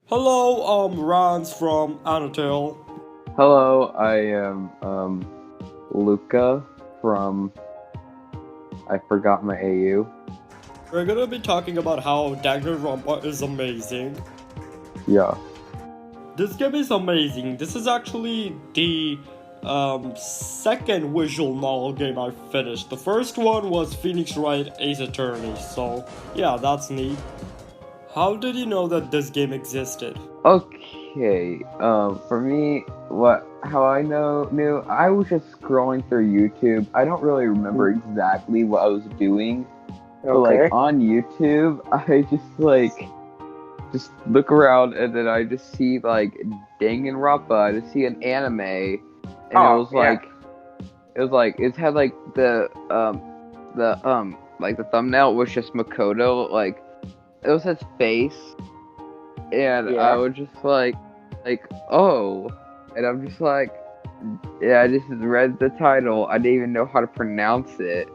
Hello, Rans from Animator. Hello, I am Luka from I forgot my AU. We're gonna be talking about how Danganronpa is amazing. Yeah. This game is amazing. This is actually the second visual novel game I finished. The first one was Phoenix Wright Ace Attorney, so yeah, that's neat. How did you know that this game existed? Okay. For me, how I knew I was just scrolling through YouTube. I don't really remember exactly what I was doing. But on YouTube, I just look around and then I just see Danganronpa. I just see an anime, and it had the thumbnail was just Makoto, it was his face, and I was just oh, and I'm just I just read the title. I didn't even know how to pronounce it.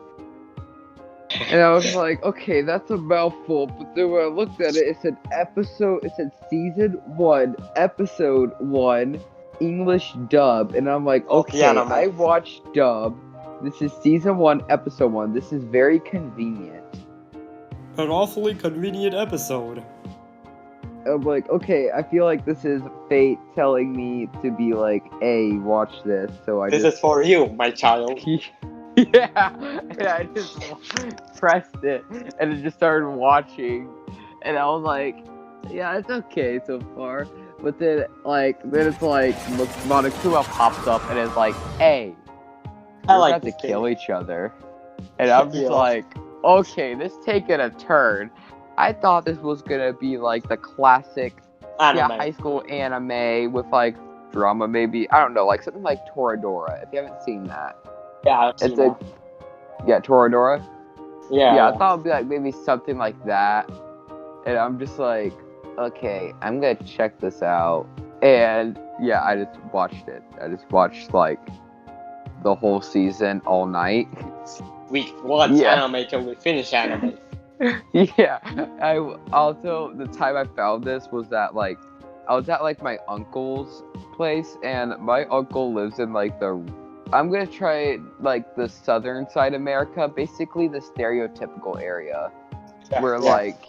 And I was like, okay, that's a mouthful. But then when I looked at it, it said season 1, episode 1, English dub. And I'm like, okay, I watched dub. This is season 1, episode 1. This is very convenient. An awfully convenient episode. I'm like, okay, I feel like this is fate telling me to be like, hey, watch this. So This is for you, my child. Yeah, and I just pressed it, and it just started watching, and I was like, yeah, it's okay so far. But then it's like, Monokuma pops up, and it's like, hey, we're about to kill each other. And I'm just like, okay, this taking a turn. I thought this was gonna be like the classic high school anime with like drama, maybe. I don't know, like something like Toradora, if you haven't seen that. Yeah, Toradora? Yeah, I thought it would be like maybe something like that. And I'm just like, okay, I'm gonna check this out. And yeah, I just watched it. I just watched like the whole season all night. We watched anime till we finish anime. Yeah. I also, the time I found this was that I was at my uncle's place, and my uncle lives in I'm gonna try the southern side of America, basically the stereotypical area, where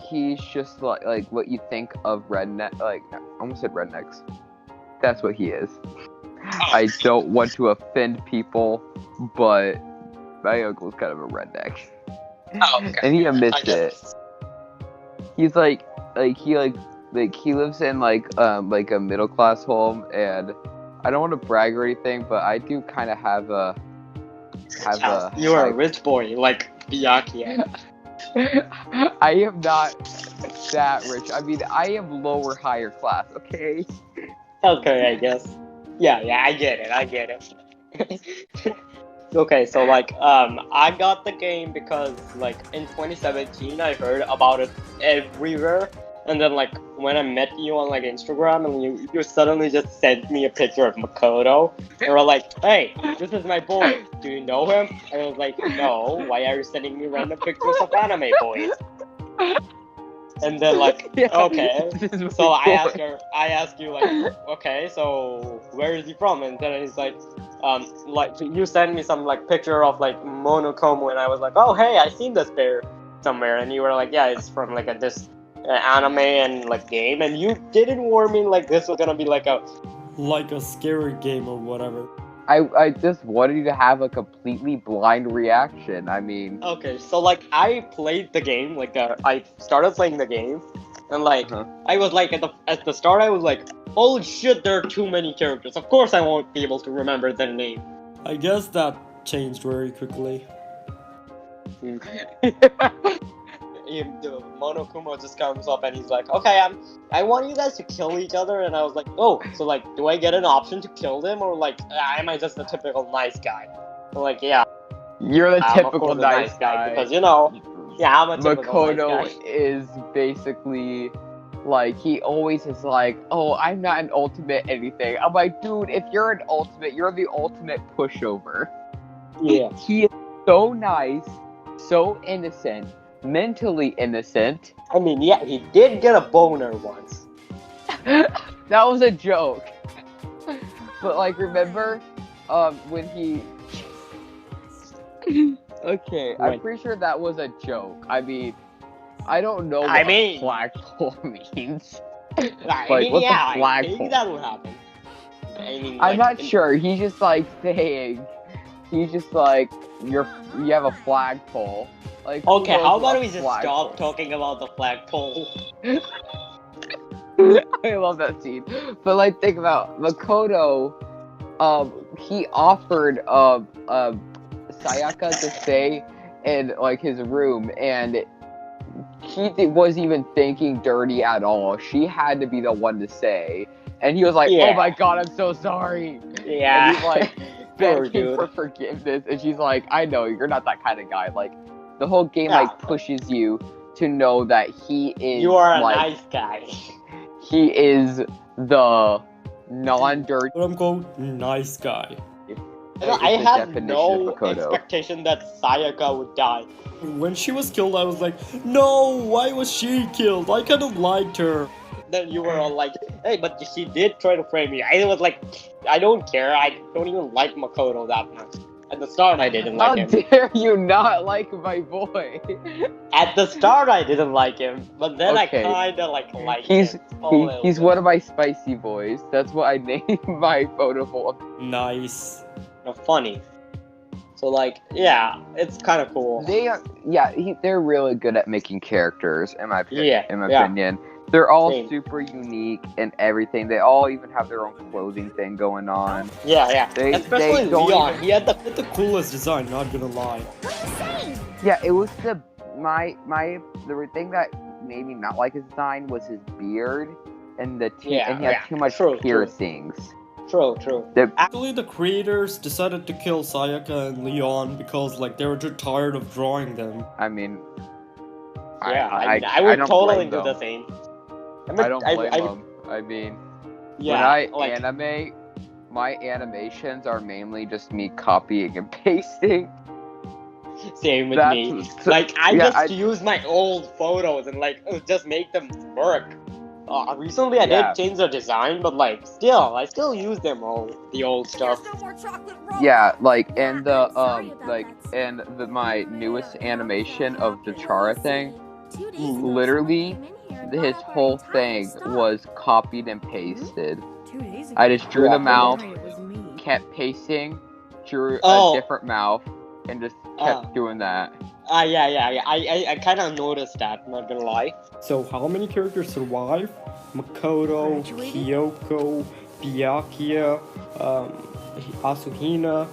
he's just like what you think of redneck. I almost said rednecks. That's what he is. I don't want to offend people, but my uncle's kind of a redneck. Oh, okay. And he admits it. He's he lives in a middle class home, and I don't want to brag or anything, but I do kind of have a. You're a rich boy, like Miyaki. I am not that rich. I mean, I am lower, higher class. Okay. Okay, I guess. Yeah, I get it. Okay, so I got the game because in 2017 I heard about it everywhere. And then when I met you on Instagram, and you suddenly just sent me a picture of Makoto, and were like, hey, this is my boy, do you know him? And I was like, no, why are you sending me random pictures of anime boys? And then okay, so I ask you okay, so where is he from? And then he's like you sent me some picture of Monokuma, and I was like, oh hey, I seen this pair somewhere, and you were like, yeah, it's from this anime and game, and you didn't warn me this was gonna be a scary game or whatever. I just wanted you to have a completely blind reaction. I mean, okay, so I played the game, I started playing the game, and I was at the start I was like, holy shit, there are too many characters, of course I won't be able to remember their name. I guess that changed very quickly. The Monokuma just comes up and he's like, okay, I want you guys to kill each other, and I was like, oh, so do I get an option to kill them, or am I just a typical nice guy? So yeah, you're the typical nice guy, because I'm a typical nice guy. Makoto is basically he always is oh, I'm not an ultimate anything. I'm like, dude, if you're an ultimate, you're the ultimate pushover. Yeah, he is so nice, so innocent, mentally innocent. I mean, yeah, he did get a boner once. That was a joke. But like, remember, when he. Okay, I'm Wait. pretty sure that was a joke. I mean, I don't know what I mean- a flagpole means. I Like, mean, what's yeah, a I flagpole? think that would happen. I mean, I'm like, not sure. He's just like saying, he's just like, you have a flagpole. Like, who Okay, knows how what about a we just flagpole stop talking about the flagpole? I love that scene. But like, think about Makoto. He offered Sayaka to stay in like his room, and he wasn't even thinking dirty at all. She had to be the one to say, and he was like, Yeah. "Oh my god, I'm so sorry." Yeah. And he's like Poor begging dude. for forgiveness, and she's like, "I know you're not that kind of guy." Like, the whole game Yeah. like pushes you to know that he is You are a like nice guy. he is the non-dirty. Quote unquote nice guy. I is the have definition no of Makoto. expectation that Sayaka would die. When she was killed, I was like, no, why was she killed? I kind of liked her. Then you were all like, hey, but she did try to frame me. I was like, I don't care. I don't even like Makoto that much. At the start, I didn't How like him. dare you not like my boy? At the start, I didn't like him, but then Okay. I kinda like liked He's him. a little he's bit. one of my spicy boys. That's what I named my photo. Nice. Funny. So like, yeah, it's kind of cool. They are, they're really good at making characters, in my opinion. Yeah, yeah. They're all Same. super unique and everything. They all even have their own clothing thing going on. Yeah. They Especially don't Leon. even- He had the The coolest design, not gonna lie. Yeah, it was the thing that made me not like his design was his beard and and he had too much true. piercings. True. Actually, the creators decided to kill Sayaka and Leon because, like, they were too tired of drawing them. I mean, Yeah, I I would don't totally blame do them. the same. I don't blame them. I mean, Yeah, when I like, animate, my animations are mainly just me copying and pasting. same with That's- me. so- Like, I yeah, just use my old photos and like just make them work. Recently I Yeah. did change the design, but like I still use them all, the old stuff. Yeah, like and the my newest animation of the Chara thing, literally his whole thing was copied and pasted. I just drew the mouth, kept pasting, drew Oh. a different mouth, and just kept doing that. Yeah. I kind of noticed that. Not gonna lie. So, how many characters survive? Makoto, Kyoko, Byakuya, Asuhina,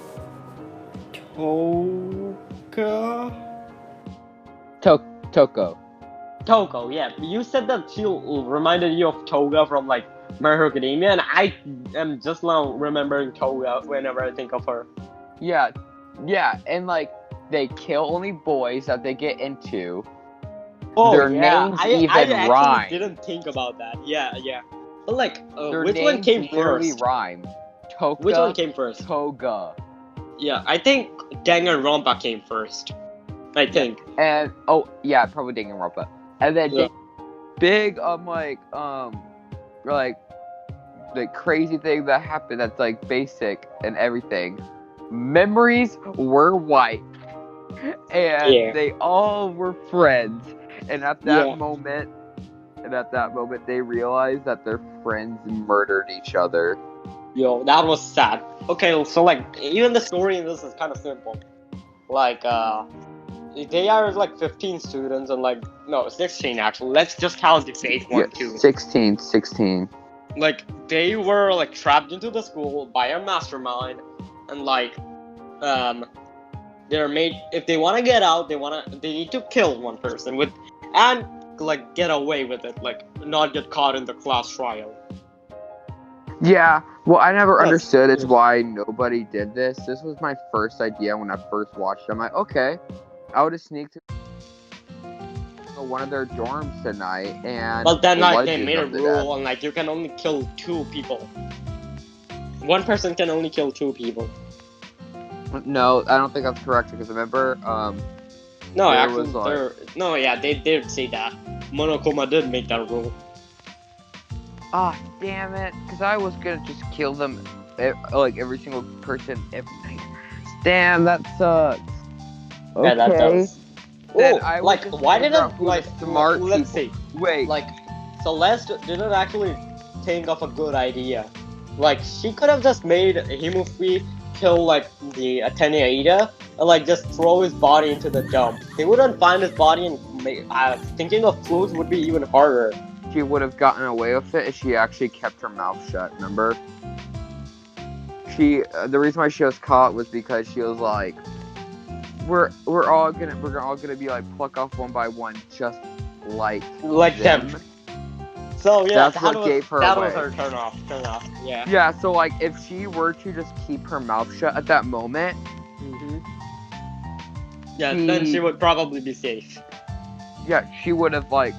Toka. Toko, yeah. You said that she reminded you of Toga from like My Hero Academia, and I am just now remembering Toga whenever I think of her. Yeah, and like they kill only boys that they get into. Their names I even actually rhyme. didn't think about that. Yeah. But like, Their which one names came literally first? rhyme. Toka, Which one came first? Toga. Yeah, I think Danganronpa came first. I think. And probably Danganronpa. And then Yeah. big the crazy thing that happened that's like basic and everything. Memories were wiped. And Yeah. they all were friends. And at that Yeah. moment they realized that their friends murdered each other. Yo, that was sad. Okay, so like, even the story in this is kind of simple. Like, they are like 15 students and like, no, 16 actually. Let's just count the phase 1, 2. 16. Like, they were like trapped into the school by a mastermind, and like, they're made, if they want to get out, they need to kill one person and like get away with it, like not get caught in the class trial. Yeah, well, I never Yes. understood it's why nobody did this. This was my first idea when I first watched it. I'm like, okay, I would have sneaked to one of their dorms tonight and. But then like they bludgeoned made a them to death. rule and like you can only kill 2 people. One person can only kill 2 people. No, I don't think that's correct because remember, No, There actually, was, like- they did say that. Monokuma did make that rule. Ah, damn it! Because I was gonna just kill them, like every single person every night. Damn, that sucks. Okay. Yeah, that does. Then Oh, I would like, just why figure out didn't, who like, the smart let's people. see. Wait. Like, Celeste didn't actually think of a good idea. Like, she could have just made Himufri kill, like, the Ateneida and, like, just throw his body into the dump. He wouldn't find his body, and thinking of clues would be even harder. She would have gotten away with it if she actually kept her mouth shut. Remember? The reason why she was caught was because she was like, we're all gonna be like pluck off one by one, just like them. So yeah, that's what gave her that away. was her turn off. Yeah. Yeah. So like, if she were to just keep her mouth shut at that moment, yeah, then she would probably be safe. Yeah, she would have like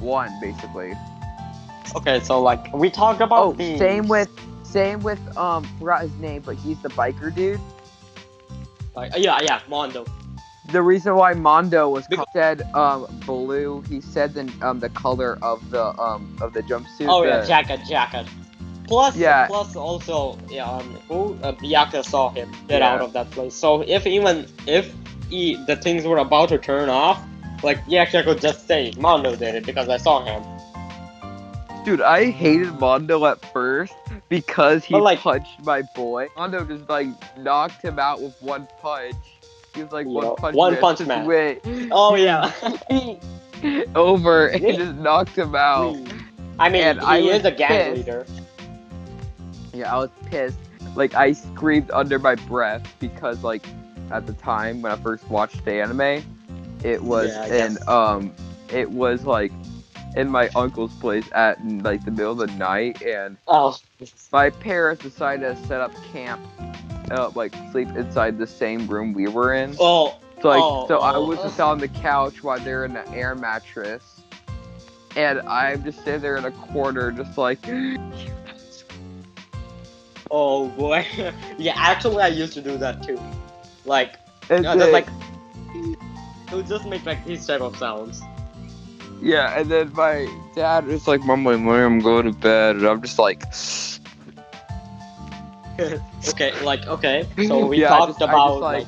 won basically. Okay, so like we talked about the same with forgot his name, but he's the biker dude. Like yeah, Mondo. The reason why Mondo was said blue, he said the color of the jumpsuit. Oh yeah, jacket. Plus also Byakuya saw him get out of that place. So if the things were about to turn off, like Byakuya could just say Mondo did it because I saw him. Dude, I hated Mondo at first because he punched my boy. Mondo just like knocked him out with one punch. He was like one punch man. Oh yeah. Over and just knocked him out. I mean, he is a gang leader. Yeah, I was pissed. Like, I screamed under my breath because, like, at the time when I first watched the anime, it was it was like in my uncle's place at like the middle of the night, and my parents decided to set up camp, like sleep inside the same room we were in. So I was just on the couch while they're in the air mattress, and I'm just sitting there in a corner, just like. Oh boy. Yeah, actually I used to do that too. Like, just like it would just make like these type of sounds. Yeah, and then my dad was like, "Mom, go to bed," and I'm just like. Okay. So we talked about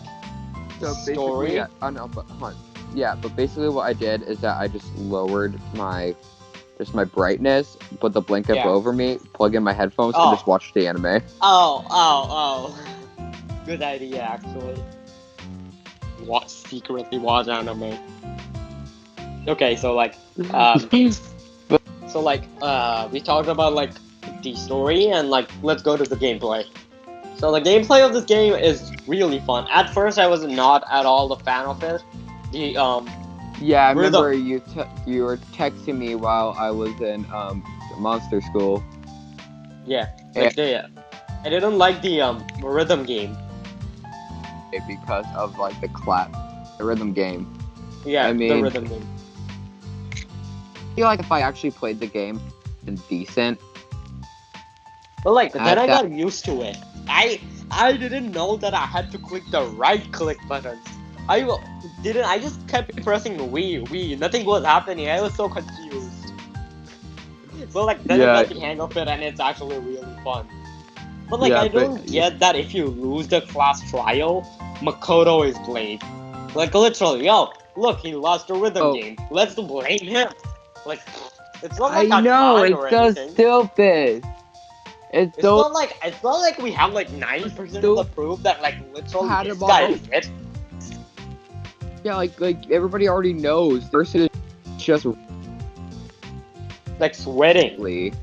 story. But basically what I did is that I just lowered my brightness, put the blanket over me, plug in my headphones, and just watch the anime. Oh. Good idea, actually. Secretly watch anime. Okay, so like, we talked about like the story, and like, let's go to the gameplay. So the gameplay of this game is really fun. At first, I was not at all a fan of it. Yeah, I remember you were texting me while I was in monster school. Yeah, I didn't like the rhythm game. Because of like the rhythm game. Yeah, I mean, the rhythm game. I feel like if I actually played the game, it's decent. But like, then I got used to it. I didn't know that I had to click the right click buttons. I just kept pressing we. Nothing was happening. I was so confused. So like, then I got the hang of it, and it's actually really fun. But like, I don't get that if you lose the class trial, Makoto is blamed. Like literally, look, he lost the rhythm game. Let's blame him. Like, it's not like I know it's so stupid. It's not like we have like 90% of the proof that like literally this guy is it. Yeah, like everybody already knows. First is just like sweating.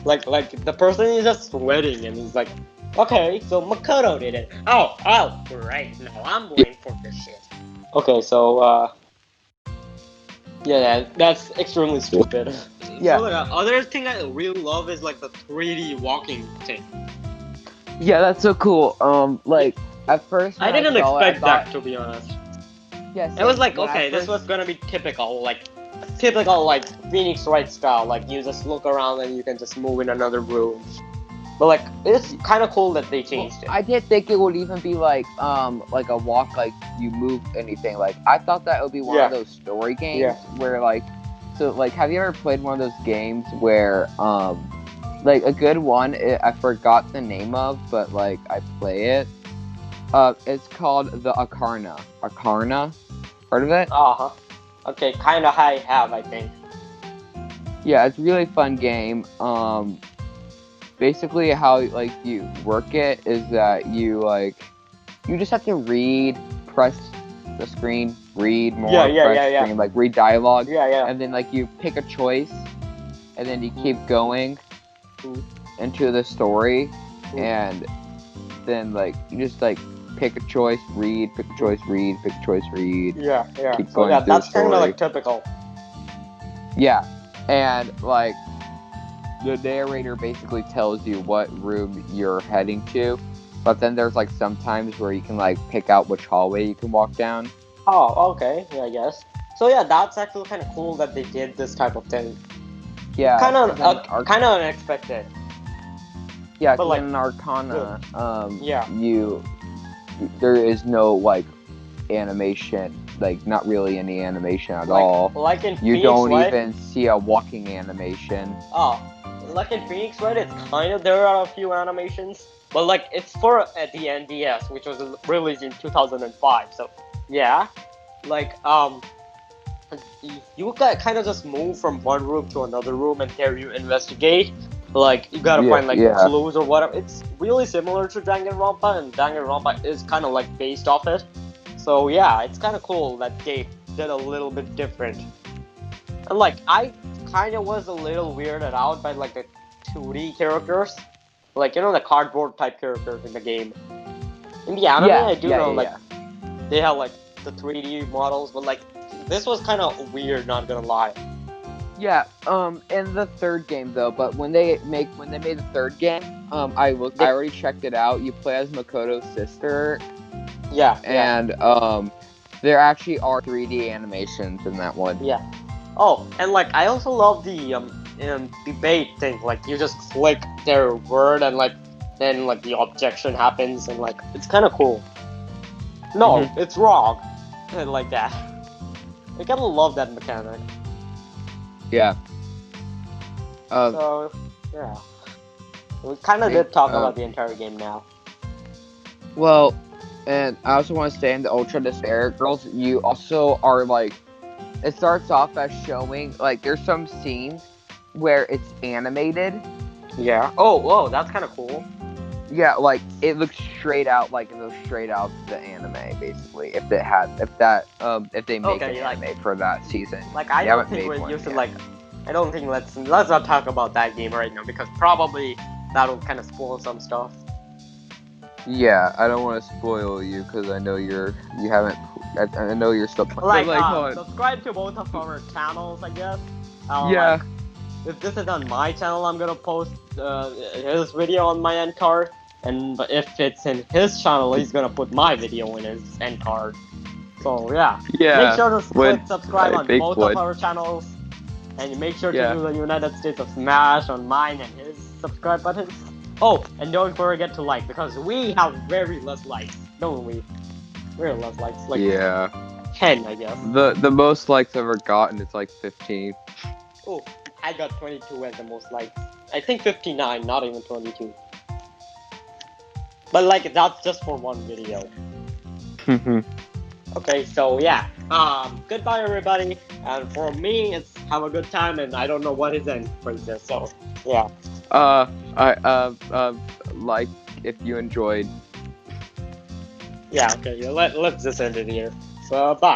Like the person is just sweating, and he's like, okay, so Makoto did it. Oh, great. Now I'm blamed for this shit. Okay, so that's extremely stupid. Yeah. So, other thing I really love is like the 3D walking thing. Yeah, that's so cool. Like at first I didn't expect that, to be honest. Yes. It was like, okay, this was gonna be typical like Phoenix Wright style. Like you just look around and you can just move in another room. But like, it's kind of cool that they changed it. I didn't think it would even be like a walk, like you move anything. Like I thought that would be one of those story games where like So, like, have you ever played one of those games where, like, a good one, I forgot the name of, but, like, I play it. It's called the Akarna. Akarna? Heard of it? Uh-huh. Okay, kinda I have, I think. Yeah, it's a really fun game. Basically how, like, you work it is that you just have to press the screen, read more, press screen, like, read dialogue. Yeah. And then, like, you pick a choice, and then you keep going into the story, and then, like, you just, like, pick a choice, read, pick a choice, read, pick a choice, read. Yeah. Keep So going yeah, through that's the kind of story. like typical. Yeah, and, like, the narrator basically tells you what room you're heading to, but then there's, like, sometimes where you can, like, pick out which hallway you can walk down. Oh, okay. Yeah, I guess. So yeah, that's actually kind of cool that they did this type of thing. Yeah, Kind of, 'cause in kind of unexpected. yeah, but, 'cause like, in Arcana, yeah. there is no, like, animation, like, not really any animation at all. Like in You Phoenix, don't right? even see a walking animation. Oh, like in Phoenix, right? It's kind of, there are a few animations, but like it's for the NDS, which was released in 2005. So yeah, like you got kind of just move from one room to another room, and there you investigate. Like you gotta find like Yeah. clues or whatever. It's really similar to Danganronpa, and Danganronpa is kind of like based off it. So yeah, it's kind of cool that they did a little bit different. And like I kind of was a little weirded out by like the 2D characters, like you know the cardboard type characters in the game. In the anime, I do know like they have like the 3D models, but like this was kind of weird, not gonna lie. Yeah, in the third game though, but when they made the third game, I already checked it out. You play as Makoto's sister, Yeah. and there actually are 3D animations in that one. Yeah. Oh, and like I also love the debate thing. Like you just click their word, and like then like the objection happens, and like it's kind of cool. No, it's wrong, and like that. I kind of love that mechanic. Yeah. So yeah, we kind of did talk about the entire game now. Well, and I also want to say in the Ultra Despair Girls, you also are like, it starts off as showing like there's some scenes where it's animated. Yeah. Oh, whoa, that's kind of cool. Yeah, like it looks straight out the anime basically. If they make an anime for that season. Like I don't think you should like. I don't think let's not talk about that game right now because probably that'll kind of spoil some stuff. Yeah, I don't want to spoil you because I know you haven't. I know you're still playing. Like, subscribe to both of our channels, I guess. Yeah. Like, if this is on my channel, I'm gonna post his video on my end card, and if it's in his channel, he's gonna put my video in his end card. So yeah. Make sure to click subscribe on both of our channels, and make sure to do the United States of Smash on mine and his subscribe button. Oh, and don't forget to like because we have very less likes, don't we? Very less likes, like 10, I guess. The most likes I've ever gotten is like 15. Oh, I got 22 as the most likes. I think 59, not even 22. But like that's just for one video. Okay, so yeah. Goodbye everybody. And for me, it's have a good time, and I don't know what his end phrase is. So yeah. Like if you enjoyed. Yeah. Okay. Let's just end it here. So bye.